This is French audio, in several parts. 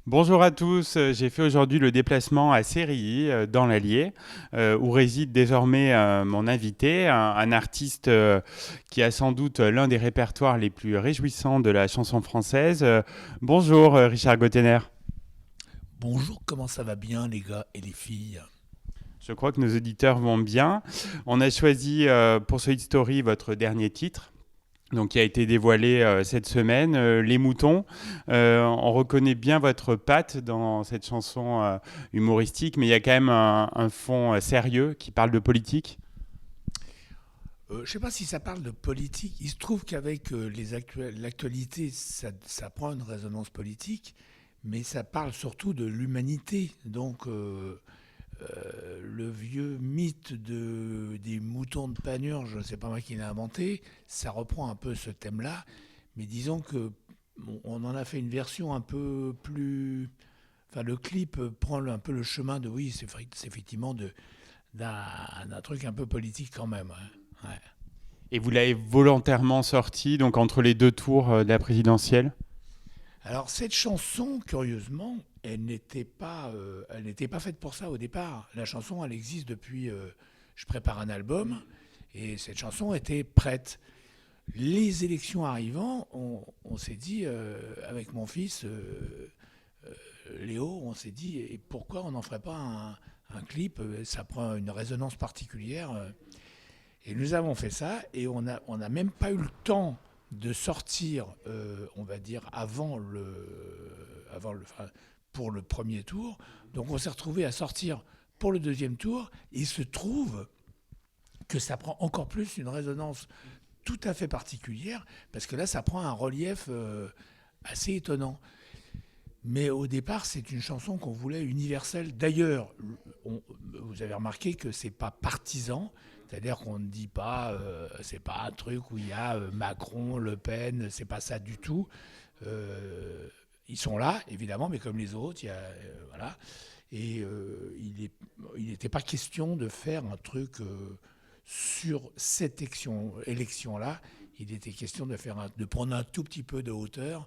Bonjour à tous, j'ai fait aujourd'hui le déplacement à Sérilly, dans l'Allier, où réside désormais mon invité, un artiste qui a sans doute l'un des répertoires les plus réjouissants de la chanson française. Bonjour Richard Gottener. Bonjour, comment ça va bien les gars et les filles? Je crois que nos auditeurs vont bien. On a choisi pour ce Hit Story votre dernier titre, donc qui a été dévoilé cette semaine, Les Moutons. On reconnaît bien votre patte dans cette chanson humoristique, mais il y a quand même un fond sérieux qui parle de politique. Je sais pas si ça parle de politique. Il se trouve qu'avec l'actualité, ça prend une résonance politique, mais ça parle surtout de l'humanité. Donc le vieux mythe des moutons de Panurge, c'est pas moi qui l'ai inventé, ça reprend un peu ce thème-là, mais disons que on en a fait une version un peu plus. Enfin, le clip prend un peu le chemin de, oui, c'est effectivement d'un truc un peu politique quand même. Ouais. Ouais. Et vous l'avez volontairement sorti, donc entre les deux tours de la présidentielle. Alors cette chanson, curieusement, elle n'était pas faite pour ça au départ. La chanson, elle existe depuis. Je prépare un album et cette chanson était prête. Les élections arrivant, on s'est dit avec mon fils Léo, on s'est dit et pourquoi on n'en ferait pas un clip. Ça prend une résonance particulière. Et nous avons fait ça et on a même pas eu le temps de sortir, on va dire, enfin, pour le premier tour. Donc on s'est retrouvé à sortir pour le deuxième tour. Et il se trouve que ça prend encore plus une résonance tout à fait particulière parce que là, ça prend un relief assez étonnant. Mais au départ, c'est une chanson qu'on voulait universelle. D'ailleurs, vous avez remarqué que c'est pas partisan, c'est-à-dire qu'on ne dit pas, c'est pas un truc où il y a Macron, Le Pen, c'est pas ça du tout. Ils sont là, évidemment, mais comme les autres, il y a, voilà. Et il n'était pas question de faire un truc sur cette élection-là. Il était question de prendre un tout petit peu de hauteur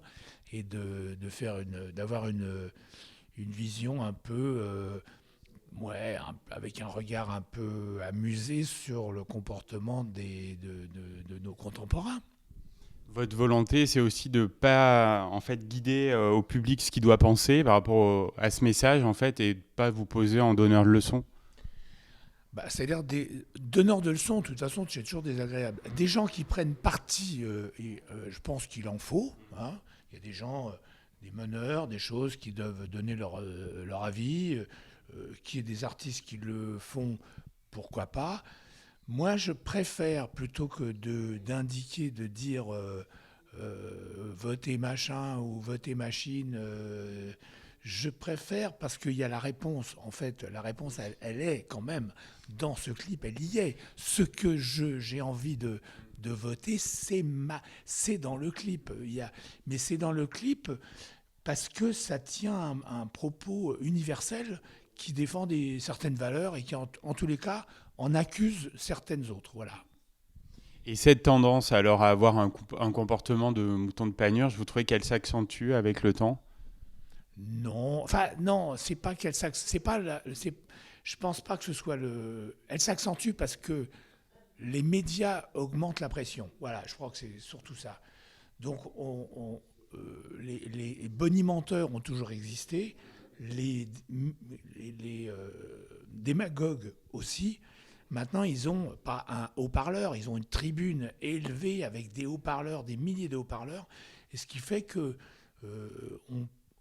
et d'avoir une vision un peu, ouais, avec un regard un peu amusé sur le comportement de nos contemporains. Votre volonté, c'est aussi de pas en fait guider au public ce qu'il doit penser par rapport à ce message en fait, et de pas vous poser en donneur de leçons. Bah, c'est-à-dire des donneurs de leçons, de toute façon, c'est toujours désagréable. Des gens qui prennent parti, je pense qu'il en faut. Hein. Il y a des gens, des meneurs, des choses qui doivent donner leur avis, qui est des artistes qui le font, pourquoi pas. Moi, je préfère, plutôt que d'indiquer, de dire votez machin ou votez machine, je préfère parce qu'il y a la réponse. En fait, la réponse, elle est quand même dans ce clip, elle y est. Ce que j'ai envie de voter, c'est dans le clip. Mais c'est dans le clip parce que ça tient un propos universel qui défend certaines valeurs et qui, en tous les cas, en accuse certaines autres. Voilà. Et cette tendance alors à avoir un comportement de mouton de panurge, vous trouvez qu'elle s'accentue avec le temps? Non, enfin non, c'est pas qu'elle c'est pas je pense pas que ce soit elle s'accentue parce que les médias augmentent la pression. Voilà, je crois que c'est surtout ça. Donc les bonimenteurs ont toujours existé, les démagogues aussi. Maintenant, ils ont pas un haut-parleur, ils ont une tribune élevée avec des haut-parleurs, des milliers de haut-parleurs, et ce qui fait que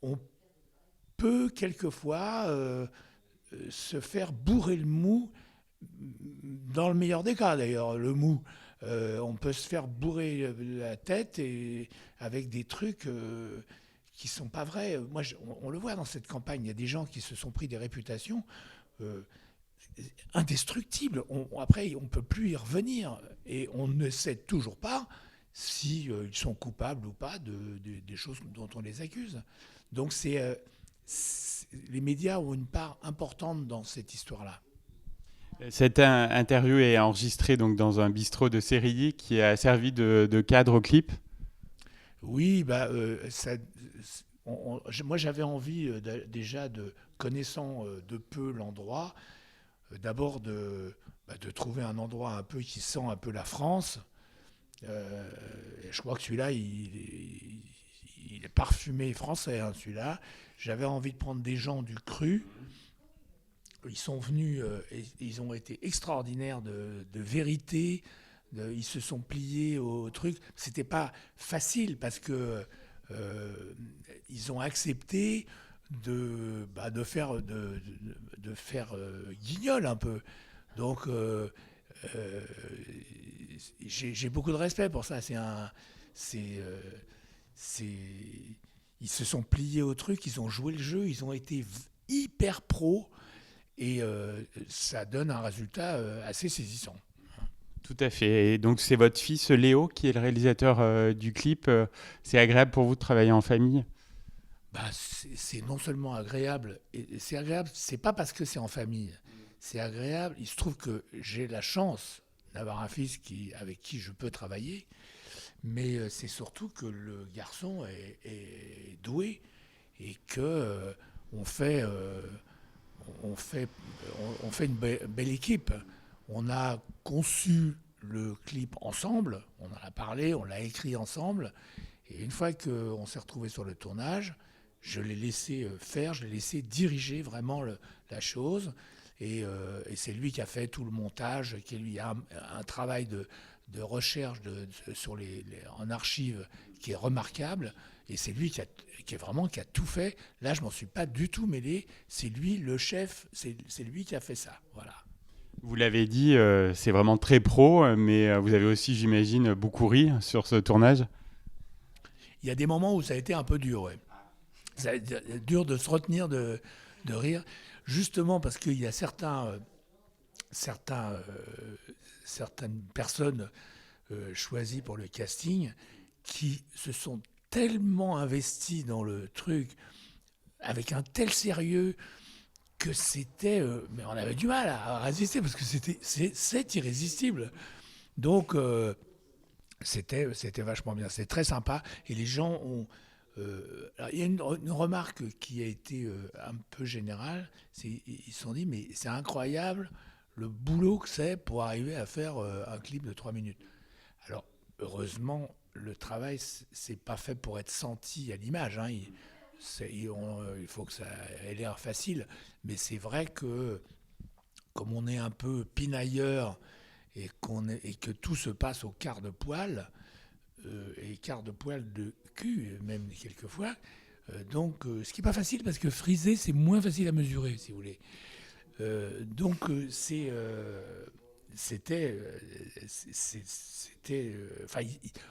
on peut quelquefois se faire bourrer le mou, dans le meilleur des cas d'ailleurs, le mou. On peut se faire bourrer la tête avec des trucs qui sont pas vrais. Moi, on le voit dans cette campagne, il y a des gens qui se sont pris des réputations euh, indestructibles. Après, on ne peut plus y revenir. Et on ne sait toujours pas si ils sont coupables ou pas des choses dont on les accuse. Donc les médias ont une part importante dans cette histoire-là. Cette interview est enregistrée donc dans un bistrot de Sérilly qui a servi de cadre au clip. Oui, moi, j'avais envie déjà connaissant de peu l'endroit, d'abord de trouver un endroit un peu qui sent un peu la France. Et je crois que celui-là, il est parfumé français, hein, celui-là. J'avais envie de prendre des gens du cru. Ils sont venus, et ils ont été extraordinaires de vérité. Ils se sont pliés au truc. C'était pas facile parce que ils ont accepté de faire guignol un peu. Donc euh, j'ai beaucoup de respect pour ça. C'est, c'est, ils se sont pliés au truc, ils ont joué le jeu, ils ont été hyper pros et ça donne un résultat assez saisissant. Tout à fait. Et donc, c'est votre fils Léo qui est le réalisateur du clip. C'est agréable pour vous de travailler en famille? Bah, c'est non seulement agréable, et c'est agréable, c'est pas parce que c'est en famille, c'est agréable. Il se trouve que j'ai la chance d'avoir un fils avec qui je peux travailler, mais c'est surtout que le garçon est doué et que on fait, euh, on fait, on fait une belle équipe. On a conçu le clip ensemble, on en a parlé, on l'a écrit ensemble, et une fois qu'on s'est retrouvé sur le tournage, je l'ai laissé faire, je l'ai laissé diriger vraiment la chose. Et c'est lui qui a fait tout le montage, qui lui a un travail de recherche en archives qui est remarquable. Et c'est lui qui a tout fait. Là, je m'en suis pas du tout mêlé. C'est lui le chef, c'est lui qui a fait ça. Voilà. Vous l'avez dit, c'est vraiment très pro, mais vous avez aussi, j'imagine, beaucoup ri sur ce tournage. Il y a des moments où ça a été un peu dur, ouais. Ça a été dur de se retenir de rire, justement parce qu'il y a certaines personnes choisies pour le casting qui se sont tellement investies dans le truc avec un tel sérieux que mais on avait du mal à résister parce que c'est irrésistible. Donc c'était vachement bien, c'est très sympa et les gens ont. Alors, il y a une remarque qui a été un peu générale. Ils se sont dit, mais c'est incroyable le boulot que c'est pour arriver à faire un clip de 3 minutes. Alors, heureusement, le travail, c'est pas fait pour être senti à l'image, hein. Il faut que ça ait l'air facile. Mais c'est vrai que, comme on est un peu pinailleur et que tout se passe au quart de poil, et quart de poil de cul, même quelquefois. Ce qui n'est pas facile parce que friser, c'est moins facile à mesurer, si vous voulez. Donc, c'était. Enfin,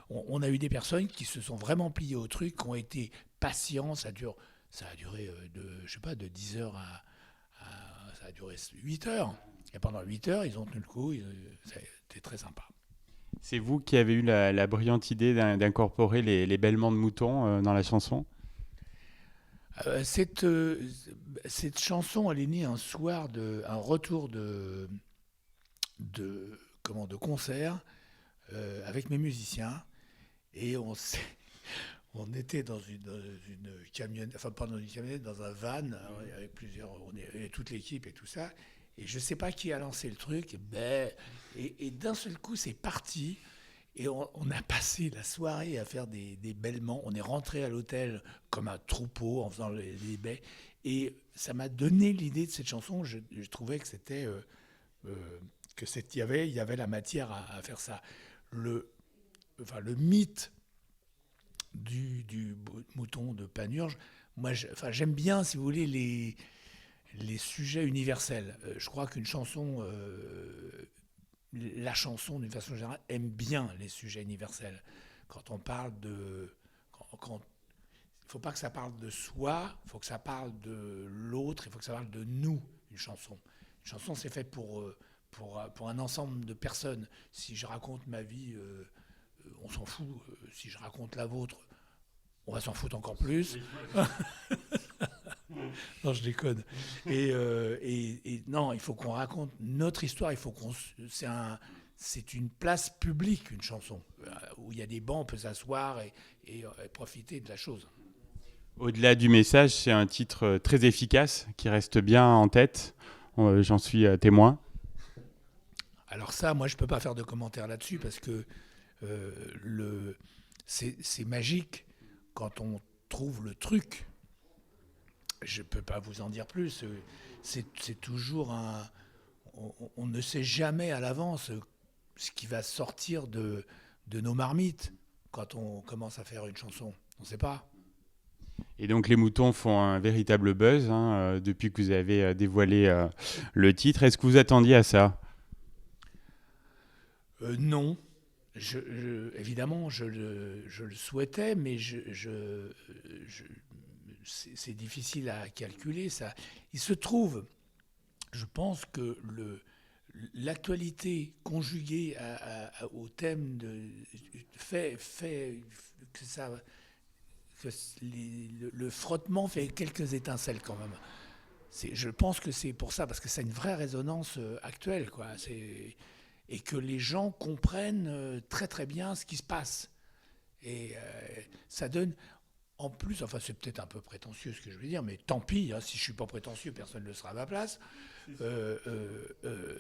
on a eu des personnes qui se sont vraiment pliées au truc, qui ont été patients. Ça a duré je sais pas, de 10 heures ça a duré 8 heures. Et pendant 8 heures, ils ont tenu le coup. C'était très sympa. C'est vous qui avez eu la brillante idée d'incorporer les bêlements de moutons dans la chanson? Cette chanson, elle est née un soir un retour de concert avec mes musiciens. Et on était dans une camionnette, enfin pas dans une camionnette, dans un van, avec toute l'équipe et tout ça. Et je ne sais pas qui a lancé le truc. Et d'un seul coup, c'est parti. Et on a passé la soirée à faire des bêlements. On est rentré à l'hôtel comme un troupeau en faisant les baies. Et ça m'a donné l'idée de cette chanson. Je trouvais que il y avait la matière à faire ça. Le mythe du mouton de Panurge, moi, j'aime bien, si vous voulez, les sujets universels. Je crois qu'une chanson, la chanson, d'une façon générale, aime bien les sujets universels. Quand on parle il ne faut pas que ça parle de soi, il faut que ça parle de l'autre, il faut que ça parle de nous, une chanson. Une chanson, c'est fait pour un ensemble de personnes. Si je raconte ma vie, on s'en fout. Si je raconte la vôtre, on va s'en foutre encore plus. Non, je déconne. Et non, il faut qu'on raconte notre histoire. C'est une place publique, une chanson, où il y a des bancs, on peut s'asseoir et profiter de la chose. Au-delà du message, c'est un titre très efficace qui reste bien en tête. J'en suis témoin. Alors ça, moi, je ne peux pas faire de commentaire là-dessus parce que euh, c'est magique quand on trouve le truc. Je ne peux pas vous en dire plus. C'est toujours un... On ne sait jamais à l'avance ce qui va sortir de nos marmites quand on commence à faire une chanson. On ne sait pas. Et donc les moutons font un véritable buzz depuis que vous avez dévoilé le titre. Est-ce que vous attendiez à ça? Non. Évidemment, je le souhaitais, mais je- c'est difficile à calculer ça. Il se trouve, je pense que l'actualité conjuguée au thème fait que ça, que le frottement fait quelques étincelles quand même. Je pense que c'est pour ça, parce que ça a une vraie résonance actuelle, quoi. Et que les gens comprennent très très bien ce qui se passe. Et ça donne, en plus, enfin c'est peut-être un peu prétentieux ce que je veux dire, mais tant pis, hein, si je suis pas prétentieux, personne ne le sera à ma place. Euh, euh, euh,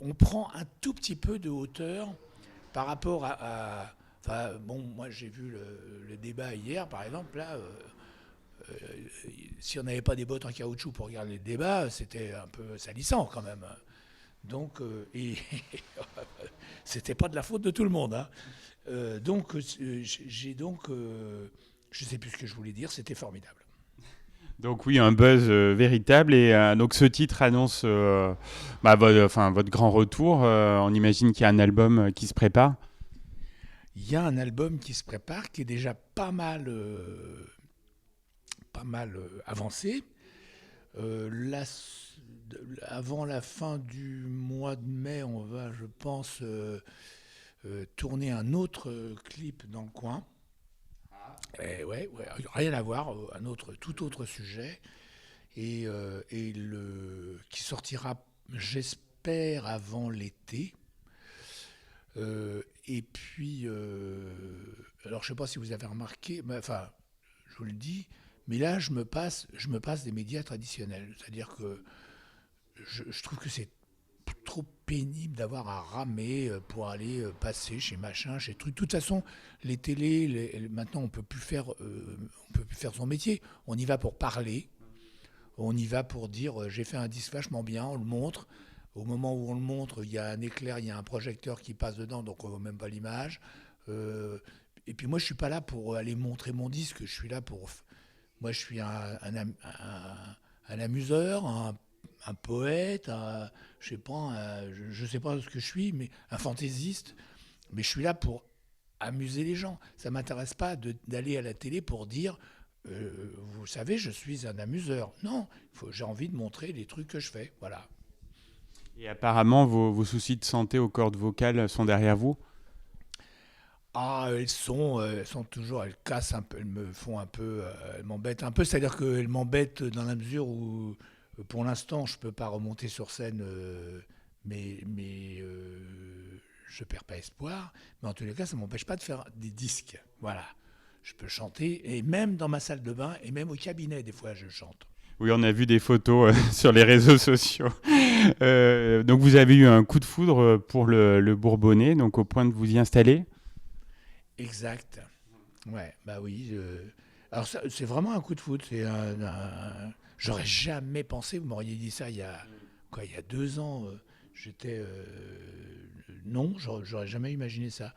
on prend un tout petit peu de hauteur par rapport enfin, bon, moi j'ai vu le débat hier, par exemple, là, euh, si on n'avait pas des bottes en caoutchouc pour regarder le débat, c'était un peu salissant quand même. Donc, et c'était pas de la faute de tout le monde. Hein. Donc, j'ai donc, je sais plus ce que je voulais dire, c'était formidable. Donc oui, un buzz véritable. Et donc ce titre annonce votre grand retour. On imagine qu'il y a un album qui se prépare. Il y a un album qui se prépare, qui est déjà pas mal avancé. Là, avant la fin du mois de mai, on va, je pense, tourner un autre clip dans le coin. Ouais, rien à voir, tout autre sujet. Qui sortira, j'espère, avant l'été. Et puis, alors je ne sais pas si vous avez remarqué, mais, enfin, je vous le dis, mais là, je me passe des médias traditionnels. C'est-à-dire que je trouve que c'est trop pénible d'avoir à ramer pour aller passer chez machin, chez truc. De toute façon, les télés, maintenant, on peut plus faire son métier. On y va pour parler. On y va pour dire j'ai fait un disque vachement bien, on le montre. Au moment où on le montre, il y a un éclair, il y a un projecteur qui passe dedans, donc on ne voit même pas l'image. Euh, et puis moi, je ne suis pas là pour aller montrer mon disque, je suis là pour... Moi, je suis un amuseur, un poète, je sais pas, je sais pas ce que je suis, mais un fantaisiste. Mais je suis là pour amuser les gens. Ça ne m'intéresse pas d'aller à la télé pour dire, vous savez, je suis un amuseur. Non, j'ai envie de montrer les trucs que je fais. Voilà. Et apparemment, vos soucis de santé aux cordes vocales sont derrière vous. Ah, elles sont toujours, elles cassent un peu, elles me font un peu, elles m'embêtent un peu. C'est-à-dire qu'elles m'embêtent dans la mesure où, pour l'instant, je peux pas remonter sur scène, mais je perds pas espoir. Mais en tous les cas, ça m'empêche pas de faire des disques. Voilà. Je peux chanter, et même dans ma salle de bain, et même au cabinet, des fois, je chante. Oui, on a vu des photos sur les réseaux sociaux. Donc vous avez eu un coup de foudre pour le Bourbonnais, donc au point de vous y installer. Exact. Ouais, bah oui. Alors, c'est vraiment un coup de foot. J'aurais jamais pensé, vous m'auriez dit ça il y a 2 ans. J'étais. Non, j'aurais jamais imaginé ça.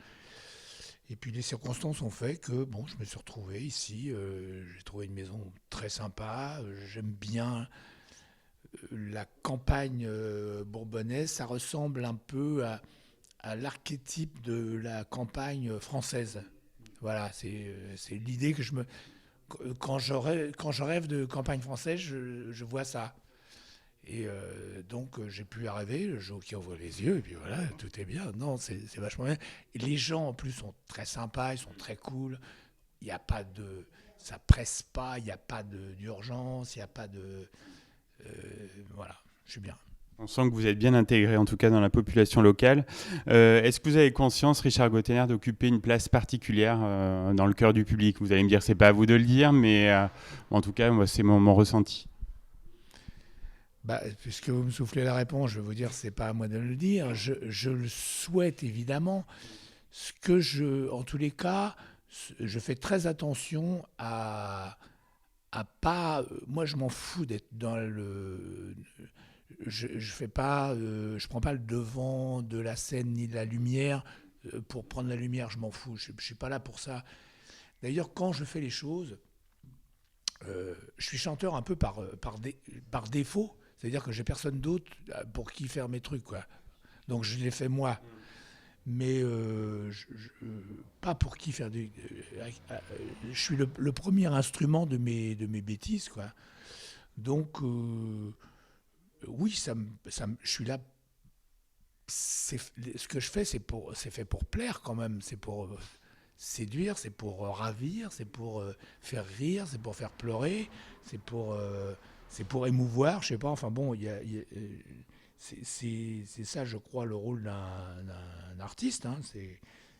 Et puis les circonstances ont fait que bon, je me suis retrouvé ici. J'ai trouvé une maison très sympa. J'aime bien la campagne bourbonnaise. Ça ressemble un peu à l'archétype de la campagne française. Voilà, c'est l'idée que quand je rêve de campagne française, je vois ça. Et donc j'ai pu arriver, le jour qui ouvre les yeux, et puis voilà, tout est bien. Non, c'est vachement bien. Et les gens en plus sont très sympas, ils sont très cool. Il n'y a pas de, ça presse pas, il n'y a pas d'urgence, il n'y a pas de, voilà, je suis bien. On sent que vous êtes bien intégré, en tout cas dans la population locale. Est-ce que vous avez conscience, Richard Gottener, d'occuper une place particulière dans le cœur du public? Vous allez me dire, c'est pas à vous de le dire, mais en tout cas, moi, c'est mon ressenti. Bah, puisque vous me soufflez la réponse, je vais vous dire, c'est pas à moi de le dire. Je le souhaite évidemment. En tous les cas, je fais très attention à pas. Moi, je m'en fous d'être dans le. Je fais pas. Je prends pas le devant de la scène ni de la lumière. Pour prendre la lumière, je m'en fous. Je suis pas là pour ça. D'ailleurs, quand je fais les choses, je suis chanteur un peu par défaut. C'est-à-dire que j'ai personne d'autre pour qui faire mes trucs, quoi. Donc je les fais moi. Mais pas pour qui faire des. Je suis le premier instrument de mes bêtises, quoi. Donc, oui, je suis là. Ce que je fais, c'est fait pour plaire quand même. C'est pour séduire, c'est pour ravir, c'est pour faire rire, c'est pour faire pleurer, c'est pour émouvoir. Je sais pas. Enfin bon, c'est ça, je crois, le rôle d'un artiste. Hein.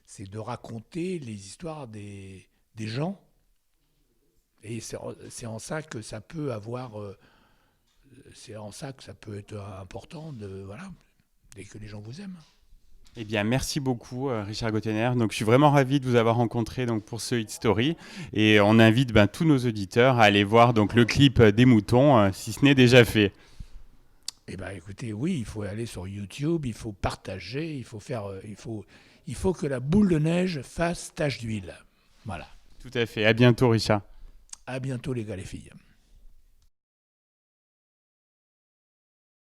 C'est de raconter les histoires des gens. Et c'est en ça que ça peut avoir. C'est en ça que ça peut être important voilà, dès que les gens vous aiment. Eh bien, merci beaucoup, Richard Gottener. Donc, je suis vraiment ravi de vous avoir rencontré donc, pour ce Hit Story. Et on invite tous nos auditeurs à aller voir donc, le clip des moutons, si ce n'est déjà fait. Eh bien, écoutez, oui, il faut aller sur YouTube, il faut partager, il faut que la boule de neige fasse tache d'huile. Voilà. Tout à fait. À bientôt, Richard. À bientôt, les gars, les filles.